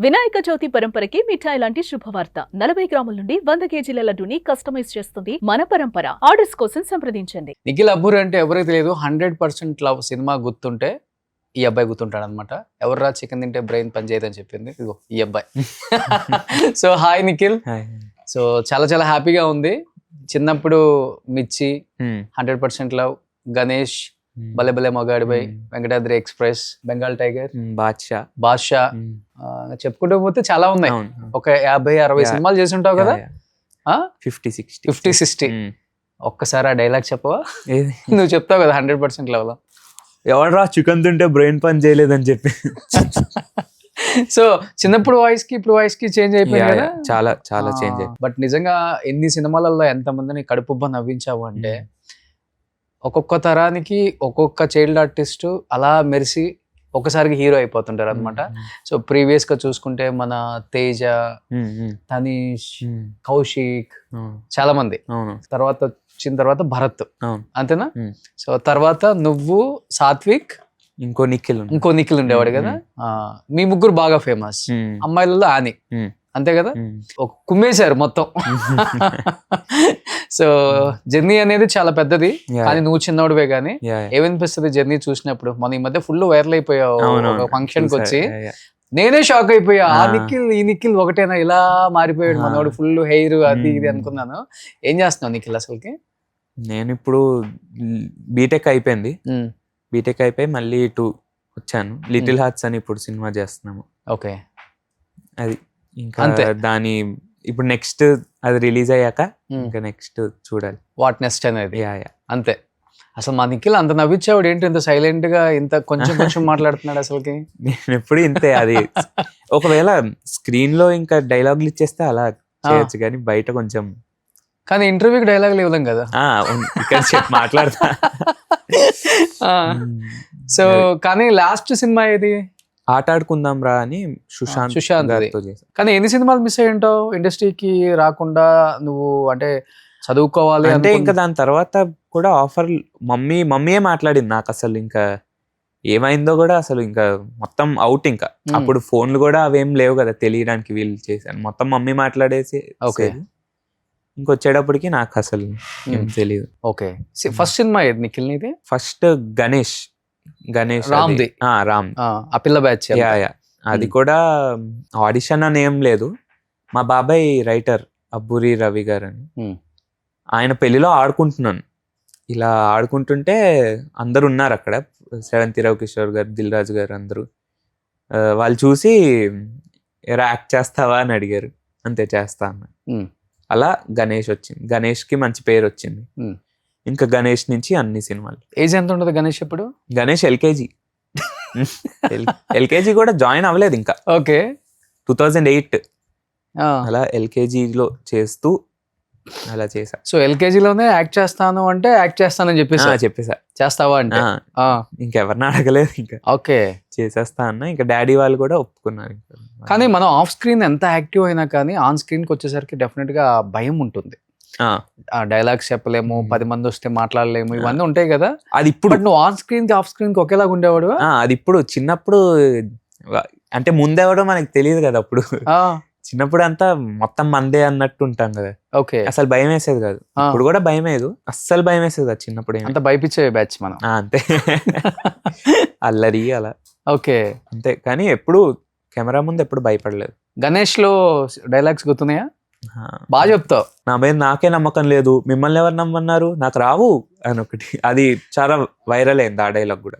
వినాయక చవితి పరంపరకి మిఠాయి లాంటి శుభవార్త 40 గ్రాముల నుండి 100 కేజీల లడ్డూని కస్టమైజ్ చేస్తుంది మన పరంపర. ఆర్డర్స్ కోసం సంప్రదించండి. నిఖిల్ అబ్బూరి అంటే ఎవరికి తెలియదు. 100% లవ్ సినిమా గుర్తుంటే ఈ అబ్బాయి గుర్తుంటాడు అనమాట. ఎవర్రా చికెన్ తింటే బ్రెయిన్ పని చేయదని చెప్పింది ఇదిగో ఈ అబ్బాయి. So hi Nikhil. సో చాలా చాలా హ్యాపీగా ఉంది. చిన్నప్పుడు మిర్చి, 100% లవ్, గణేష్, భలే భలే మొగాడిపై, వెంకటాద్రి ఎక్స్ప్రెస్, బెంగాల్ టైగర్, బాద్షా చెప్పుకుంటూ పోతే చాలా ఉన్నాయి. ఒక 50-60 సినిమాలు చేసి ఉంటావు కదా. 50-60 ఒక్కసారి ఆ డైలాగ్ చెప్పవా? నువ్వు చెప్తావు కదా 100% లవ్ లో ఎవడరా చికెన్ తింటే బ్రెయిన్ పని చేయలేదని చెప్పి. సో చిన్నప్పుడు వాయిస్ కి ఇప్పుడు వాయిస్ కి చేంజ్ అయిపోయింది కదా. చాలా చాలా చేంజ్ అయింది. బట్ నిజంగా ఎన్ని సినిమాలలో ఎంత మందిని కడుపుబ్బ నవ్వించావు అంటే ఒక్కొక్క తరానికి ఒక్కొక్క చైల్డ్ ఆర్టిస్ట్ అలా మెరిసి ఒకసారికి హీరో అయిపోతుంటారు అనమాట. సో ప్రీవియస్ గా చూసుకుంటే మన తేజ, తనీష్, కౌశిక్ చాలా మంది, తర్వాత వచ్చిన తర్వాత భరత్, అంతేనా? సో తర్వాత నువ్వు, సాత్విక్, ఇంకో నిఖిల్ ఉండేవాడు కదా. మీ ముగ్గురు బాగా ఫేమస్. అమ్మాయిలలో ఆని, అంతే కదా, ఒక కుమ్మేశారు మొత్తం. సో జర్నీ అనేది చాలా పెద్దది, కానీ నువ్వు చిన్నోడివే. కానీ ఏమనిపిస్తుంది జర్నీ చూసినప్పుడు? మన ఈ మధ్య ఫుల్ వైరల్ అయిపోయావు ఫంక్షన్ కి వచ్చి. నేనే షాక్ అయిపోయా. ఆ నిఖిల్ ఈ నిఖిల్ ఒకటేనా ఇలా మారిపోయాడు మనోడు, ఫుల్ హెయిర్ అది ఇది అనుకున్నాను. ఏం చేస్తున్నావు నిఖిల్ అసలుకి? నేను ఇప్పుడు బీటెక్ అయిపోయింది. బీటెక్ అయిపోయి మళ్ళీ ఇటు వచ్చాను. లిటిల్ హార్ట్స్ అని ఇప్పుడు సినిమా చేస్తున్నాము. ఓకే, అది ఇంకా దాని ఇప్పుడు నెక్స్ట్ అది రిలీజ్ అయ్యాక ఇంకా నెక్స్ట్ చూడాలి వాట్ నెక్స్ట్ అనేది. అంతే. అసలు మా నిఖిల్ అంత నవ్వించాడు ఏంటి, ఇంత సైలెంట్ గా ఇంత కొంచెం మాట్లాడుతున్నాడు అసలుకి? నేను ఎప్పుడు ఇంతే. అది ఒకవేళ స్క్రీన్ లో ఇంకా డైలాగులు ఇచ్చేస్తే అలా చేయొచ్చు, కానీ బయట కొంచెం. కానీ ఇంటర్వ్యూకి డైలాగులు ఇవ్వలేం కదా. ఇక్కడ మాట్లాడతా. సో కానీ లాస్ట్ సినిమా ఏది? ఆట ఆడుకుందాం రా అని సుశాంత్ గారితో చేశాను. కానీ ఎన్ని సినిమాలు మిస్ అయ్యి ఉంటావు ఇండస్ట్రీకి రాకుండా? నువ్వు అంటే చదువుకోవాలి అంటే ఇంకా దాని తర్వాత కూడా ఆఫర్ మమ్మీయే మాట్లాడింది నాకు. అసలు ఇంకా ఏమైందో కూడా అసలు ఇంకా మొత్తం అవుట్. ఇంకా అప్పుడు ఫోన్లు కూడా అవేం లేవు కదా తెలియడానికి. వీళ్ళు చేశాను మొత్తం మమ్మీ మాట్లాడేసి. ఇంకొచ్చేటప్పటికి నాకు అసలు ఏం తెలియదు. ఓకే, ఫస్ట్ సినిమా ఏది నిఖిల్ నీది? ఫస్ట్ గణేష్ రామ్, ఆ పిల్ల బ్యాచ్. అది కూడా ఆడిషన్ అని ఏం లేదు. మా బాబాయ్ రైటర్ అబ్బూరి రవి గారు అని, ఆయన పెళ్లిలో ఆడుకుంటున్నాను. ఇలా ఆడుకుంటుంటే అందరు ఉన్నారు అక్కడ, శ్రవంతి రావు కిషోర్ గారు, దిల్ రాజు గారు, అందరూ. వాళ్ళు చూసి యాక్ట్ చేస్తావా అని అడిగారు. అంతే, చేస్తా అన్న. అలా గణేష్ వచ్చింది. గణేష్ కి మంచి పేరు వచ్చింది. ఇంకా గణేష్ నుంచి అన్ని సినిమాలు. ఏజ్ ఎంత ఉంటుంది గణేష్ ఇప్పుడు? గణేష్ ఎల్కేజీ కూడా జాయిన్ అవ్వలేదు ఇంకా. ఓకే, 2008 అలా ఎల్కేజీలో చేస్తూ అలా చేశా. సో ఎల్కేజీలోనే యాక్ట్ చేస్తాను అంటే యాక్ట్ చేస్తానని చెప్పేసా. చేస్తావా అంటే ఇంకెవరిని అడగలేదు. ఇంకా ఓకే చేసేస్తా అన్న. ఇంకా డాడీ వాళ్ళు కూడా ఒప్పుకున్నారు. కానీ మనం ఆఫ్ స్క్రీన్ ఎంత యాక్టివ్ అయినా కానీ ఆన్ స్క్రీన్ కి వచ్చేసరికి డెఫినెట్ గా భయం ఉంటుంది. డైలాగ్స్ చెప్పలేము, 10 మంది వస్తే మాట్లాడలేము, ఇవన్నీ ఉంటాయి కదా. అది ఇప్పుడు నువ్వు ఆన్ స్క్రీన్ కి ఆఫ్ స్క్రీన్ కి ఒకేలాగా ఉండేవాడు. అది ఇప్పుడు చిన్నప్పుడు అంటే ముందెవడో మనకి తెలియదు కదా. అప్పుడు చిన్నప్పుడు అంతా మొత్తం మందే అన్నట్టు ఉంటాం కదా. ఓకే, అసలు భయం వేసేది కాదు. ఇప్పుడు కూడా భయం లేదు, అస్సలు భయం వేసేది కాదు. చిన్నప్పుడు అంత భయపించే బ్యాచ్ మనం. అంతే, అల్లరి అలా. ఓకే, అంతే. కానీ ఎప్పుడు కెమెరా ముందు ఎప్పుడు భయపడలేదు. గణేష్ లో డైలాగ్స్ గుర్తున్నాయా? బాగా చెప్తావు. నా మీద నాకే నమ్మకం లేదు, మిమ్మల్ని ఎవరు నమ్మన్నారు, నాకు రావు అని ఒకటి. అది చాలా వైరల్ అయింది ఆ డైలాగ్ కూడా.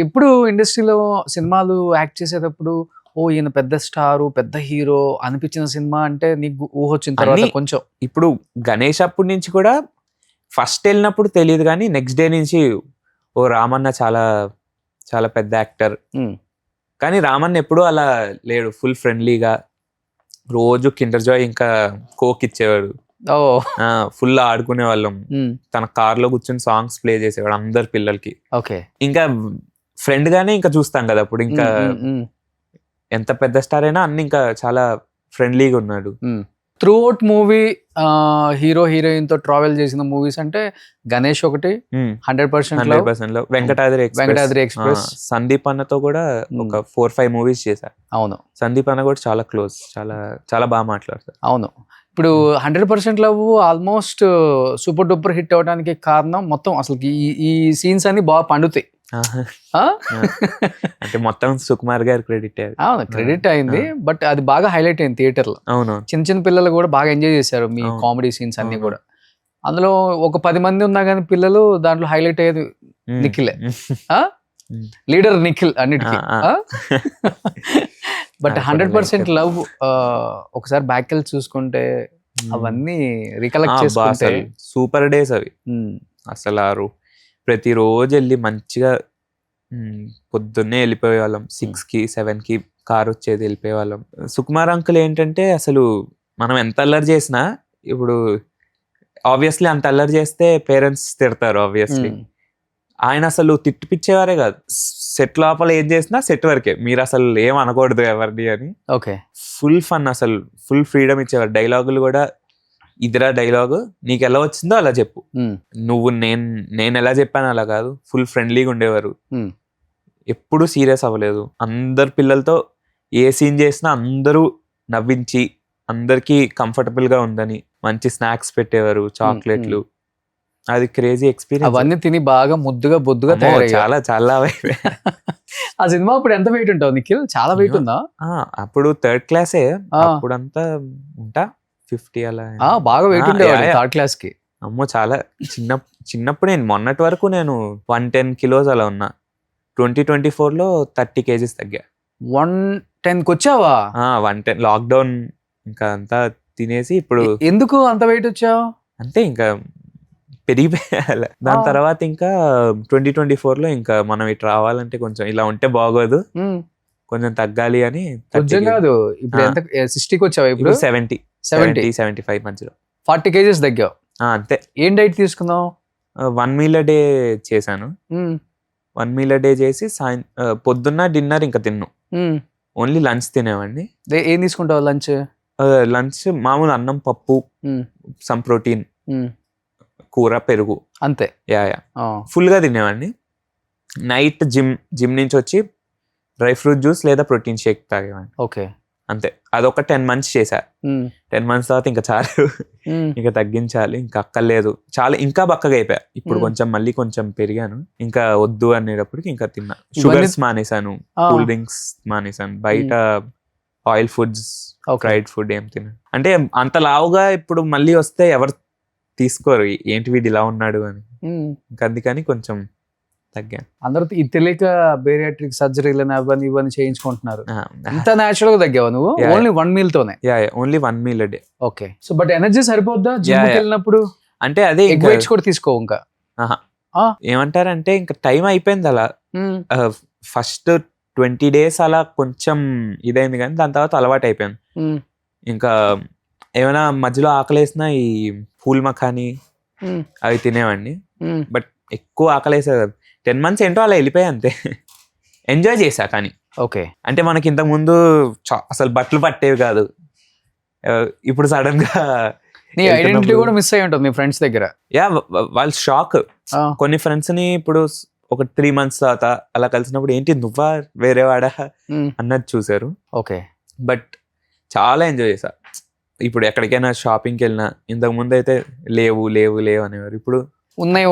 ఇప్పుడు ఇండస్ట్రీలో సినిమాలు యాక్ట్ చేసేటప్పుడు ఓ ఈయన పెద్ద స్టారు, పెద్ద హీరో అనిపించిన సినిమా అంటే నీకు ఊహ వచ్చిన తర్వాత కొంచెం? ఇప్పుడు గణేష్ అప్పటి నుంచి కూడా ఫస్ట్ వెళ్ళినప్పుడు తెలియదు, కానీ నెక్స్ట్ డే నుంచి ఓ రామన్న చాలా చాలా పెద్ద యాక్టర్. కానీ రామన్న ఎప్పుడూ అలా లేడు. ఫుల్ ఫ్రెండ్లీగా రోజు కిండర్ జాయ్ ఇంకా కోక్ ఇచ్చేవాడు. ఫుల్ ఆడుకునే వాళ్ళం. తన కార్ లో కూర్చొని సాంగ్స్ ప్లే చేసేవాడు అందరు పిల్లలకి. ఓకే, ఇంకా ఫ్రెండ్ గానే ఇంకా చూస్తాం కదా అప్పుడు. ఇంకా ఎంత పెద్ద స్టార్ అయినా అన్ని ఇంకా చాలా ఫ్రెండ్లీగా ఉన్నాడు. Through out movie hero heroine తో ట్రావెల్ చేసిన మూవీస్ అంటే గణేష్ ఒకటి 100% 100% లో వెంకటాద్రి ఎక్స్ప్రెస్. సందీప్ అన్నతో కూడా ఒక 4-5 మూవీస్ చేశా. అవును, సందీప్ అన్న కూడా చాలా క్లోజ్, చాలా చాలా బాగా మాట్లాడతారు. అవును. ఇప్పుడు 100% love almost super duper hit అవడానికి కారణం మొత్తం అసలు ఈ సీన్స్ అన్ని బాగా పండుతాయి. అంటే మొత్తం సుకుమార్ గారి క్రెడిట్. అవును, క్రెడిట్ అయింది, బట్ అది బాగా హైలైట్ అయింది థియేటర్ లో. అవును, చిన్న చిన్న పిల్లలు కూడా బాగా ఎంజాయ్ చేశారు మీ కామెడీ సీన్స్ అన్ని కూడా. అందులో ఒక 10 మంది ఉన్నా కానీ పిల్లలు దాంట్లో హైలైట్ అయ్యేది నిఖిలే, లీడర్ నిఖిల్ అన్నిటికీ. బట్ 100% లవ్ ఒకసారి బ్యాక్ వెళ్ళి చూసుకుంటే అవన్నీ రికలెక్ట్ చేసుకుంటే సూపర్ డేస్ అవి. అసలు ప్రతిరోజు వెళ్ళి మంచిగా పొద్దున్నే వెళ్ళిపోయే వాళ్ళం. 6కి 7కి కార్ వచ్చేది, వెళ్ళిపోయే వాళ్ళం. సుకుమార్ అంకుల్ ఏంటంటే అసలు మనం ఎంత అల్లరి చేసినా, ఇప్పుడు ఆబ్వియస్లీ అంత అల్లరి చేస్తే పేరెంట్స్ తిడతారు ఆబ్వియస్లీ. ఆయన అసలు తిట్టిపిచ్చేవారే కాదు. సెట్ లోపల ఏం చేసినా సెట్ వరకే, మీరు అసలు ఏం అనకూడదు ఎవరిని అని. ఓకే, ఫుల్ ఫన్, అసలు ఫుల్ ఫ్రీడమ్ ఇచ్చేవారు. డైలాగులు కూడా ఇదిరా డైలాగు, నీకు ఎలా వచ్చిందో అలా చెప్పు, నువ్వు నేను ఎలా చెప్పాను అలా కాదు. ఫుల్ ఫ్రెండ్లీగా ఉండేవారు, ఎప్పుడు సీరియస్ అవ్వలేదు. అందరు పిల్లలతో ఏ సీన్ చేసినా అందరూ నవ్వించి అందరికీ కంఫర్టబుల్ గా ఉందని మంచి స్నాక్స్ పెట్టేవారు, చాక్లెట్లు. అది క్రేజీ ఎక్స్పీరియన్స్. అవన్నీ తిని బాగా ముద్దుగా బొద్దుగా చాలా చాలా. ఆ సినిమా అప్పుడు ఎంత వెయిట్ ఉంటావు నిఖిల్? చాలా వెయిట్ ఉందా? అప్పుడు 3rd క్లాసే, అప్పుడంతా ఉంటా 50 అలా. బాగా వెయిట్ ఉండేవాడు 3rd క్లాస్ కి. అమ్మో, చాలా చిన్నప్పుడు. నేను మొన్నటి వరకు నేను 110 కిలోస్ అలా ఉన్నా. 2024లో 30 kgs తగ్గా. 110కి వచ్చావా? 110. లాక్డౌన్ ఇంకా అంతా తినేసి ఇప్పుడు. ఎందుకు అంత వెయిట్ వచ్చావు? అంతే, ఇంకా పెరిగిపోయాలి. దాని తర్వాత ఇంకా 2024లో ఇంకా మనం ఇటు రావాలంటే కొంచెం ఇలా ఉంటే బాగోదు, కొంచెం తగ్గాలి అని. కాదు, ఇప్పుడు ఎంత 60కి వచ్చావా? ఇప్పుడు 70-75 మధ్యలో 40 kgs తగ్గావు. అంతే. ఏం డైట్ తీసుకున్నావు? 1 meal a day చేశాను. 1 meal a day చేసి పొద్దున్న డిన్నర్ ఇంకా తిన్ను, ఓన్లీ లంచ్ తినేవాడిని. ఏం తీసుకుంటావు లంచ్? లంచ్ మామూలు అన్నం, పప్పు, సమ్ ప్రోటీన్, కూర, పెరుగు, అంతే. ఫుల్ గా తినేవాడిని. నైట్ జిమ్ నుంచి వచ్చి డ్రై ఫ్రూట్ జ్యూస్ లేదా ప్రోటీన్ షేక్ తాగేవాడిని. ఓకే, అంతే. అదొక 10 months చేశా. 10 months తర్వాత ఇంకా చాలు, ఇంకా తగ్గించాలి, ఇంకా అక్కర్లేదు, చాలా ఇంకా బక్కగా అయిపోయా. ఇప్పుడు మళ్ళీ కొంచెం పెరిగాను. ఇంకా వద్దు అనేటప్పటికి ఇంకా తిన్నా. షుగర్స్ మానేశాను, కూల్ డ్రింక్స్ మానేశాను, బయట ఆయిల్ ఫుడ్స్, ఫ్రైడ్ ఫుడ్ ఏం తిన్నా. అంటే అంత లావుగా ఇప్పుడు మళ్ళీ వస్తే ఎవరు తీసుకోరు, ఏంటి వీడు ఇలా ఉన్నాడు అని. ఇంకా అందుకని కొంచెం తగ్గాను. అందరూ ఇది తెలియక బేరియాట్రిక్ సర్జరీలు ఇవన్నీ చేయించుకుంటున్నారు. ఇంత న్యాచురల్ గా తగ్గావు నువ్వు? ఓన్లీ 1 meal తోనే? Only 1 meal a day. Okay. So but energy సరిపోద్దా జిమ్ కి వెళ్ళినప్పుడు? అంటే అదే వెయిట్స్ కూడా తీసుకో ఇంకా. ఏమంటారంటే ఇంకా టైం అయిపోయింది అలా. ఫస్ట్ 20 days అలా కొంచెం ఇదైంది, కానీ దాని తర్వాత అలవాటు అయిపోయాను. ఇంకా ఏమైనా మధ్యలో ఆకలేసినా ఈ పూల్ మఖాని అవి తినేవాడిని. బట్ ఎక్కువ ఆకలేసేది. 10 months ఏంటో అలా వెళ్ళిపోయా, అంతే. ఎంజాయ్ చేశా కానీ. ఓకే. అంటే మనకి ఇంతకు ముందు అసలు బట్టలు పట్టేవి కాదు. ఇప్పుడు సడన్ గా నీ ఐడెంటిటీ కూడా మిస్ అయ్యి ఉంటుంది మీ ఫ్రెండ్స్ దగ్గర. వాళ్ళు షాక్. కొన్ని ఫ్రెండ్స్ ని ఇప్పుడు ఒక 3 months తర్వాత అలా కలిసినప్పుడు ఏంటి నువ్వా వేరే వాడా అన్నది చూసారు. ఓకే. బట్ చాలా ఎంజాయ్ చేశా. ఇప్పుడు ఎక్కడికైనా షాపింగ్కి వెళ్ళినా ఇంతకు ముందు అయితే లేవు లేవు లేవు అనేవారు, ఇప్పుడు ఉన్నాయి.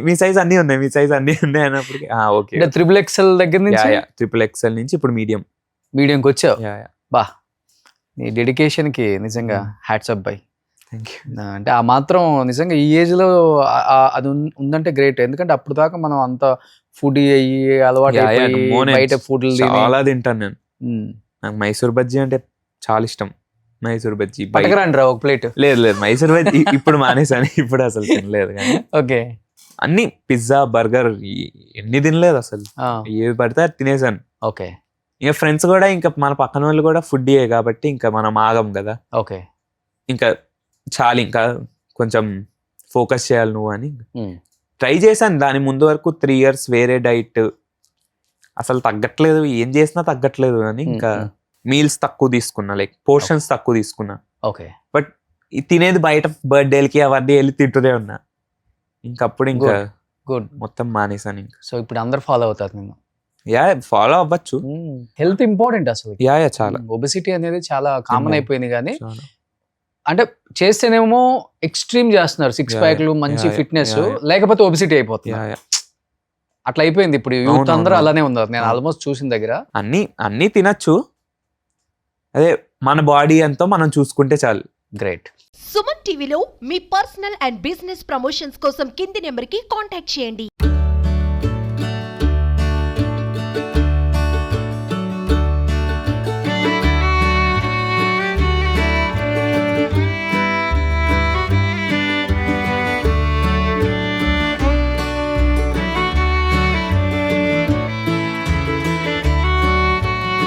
మీ సైజ్ అన్ని ఉన్నాయి, మీ సైజ్ అన్ని ఉన్నాయి అన్నప్పటికీ ఓకే. XXL దగ్గర నుంచి XXL నుంచి ఇప్పుడు మీడియంకి వచ్చావు. బా, నీ డెడికేషన్ కి నిజంగా hats up by. Thank you. అంటే ఆ మాత్రం నిజంగా ఈ ఏజ్ లో అది ఉందంటే గ్రేట్. ఎందుకంటే అప్పుడు దాకా మనం అంత ఫుడ్ అయ్యి అలవాటు బయట ఫుడ్ చాలా తింటాను నేను. నాకు మైసూర్ బజ్జీ అంటే చాలా ఇష్టం. మైసూర్ బజ్జీ పట్టుకురండి ఒక ప్లేట్. లేదు మైసూర్ బజ్జీ ఇప్పుడు మానేసాను, ఇప్పుడు అసలు తినలేదు. కానీ ఓకే, అన్ని పిజ్జా, బర్గర్ ఎన్ని తినలేదు అసలు, ఏది పడితే అది తినేసాను. ఓకే. ఇంకా ఫ్రెండ్స్ కూడా, ఇంకా మన పక్కన వాళ్ళు కూడా ఫుడ్డీయే కాబట్టి ఇంకా మనం ఆగం కదా. ఓకే. ఇంకా చాలు, ఇంకా కొంచెం ఫోకస్ చేయాలి నువ్వు అని ట్రై చేశాను. దాని ముందు వరకు 3 years వేరే డైట్, అసలు తగ్గట్లేదు, ఏం చేసినా తగ్గట్లేదు అని ఇంకా మీల్స్ తక్కువ తీసుకున్నా, లైక్ పోర్షన్స్ తక్కువ తీసుకున్నా. ఓకే. తినేది బయట బర్త్డేలకి అవన్నీ వెళ్ళి తింటూనే ఉన్నా. ఇంకప్పుడు ఇంకా గుడ్. మొత్తం మానేసాను ఇంకా. సో ఇప్పుడు అందరు ఫాలో అవుతారు నిన్ను. యా ఫాలో అవ్వచ్చు. హెల్త్ ఇంపార్టెంట్ అసలు. యా చాలా ఒబెసిటీ అనేది చాలా కామన్ అయిపోయింది, కానీ చాలా. అంటే చేస్తేనేమో ఎక్స్ట్రీమ్ చేస్తున్నారు, 6 ప్యాక్లు, మంచి ఫిట్నెస్, లేకపోతే ఒబెసిటీ అయిపోతుంది. యా యా అట్లా అయిపోయింది ఇప్పుడు యూత్ అందరూ అలానే ఉన్నారు. నేను అవును. ఆల్మోస్ట్ చూసిన దగ్గర అన్నీ తినచ్చు, అదే మన బాడీ ఎంతో మనం చూసుకుంటే చాలు. గ్రేట్. సుమన్ టీవీలో మీ పర్సనల్ అండ్ బిజినెస్ ప్రమోషన్స్ కోసం కింది నెంబర్కి కాంటాక్ట్ చేయండి.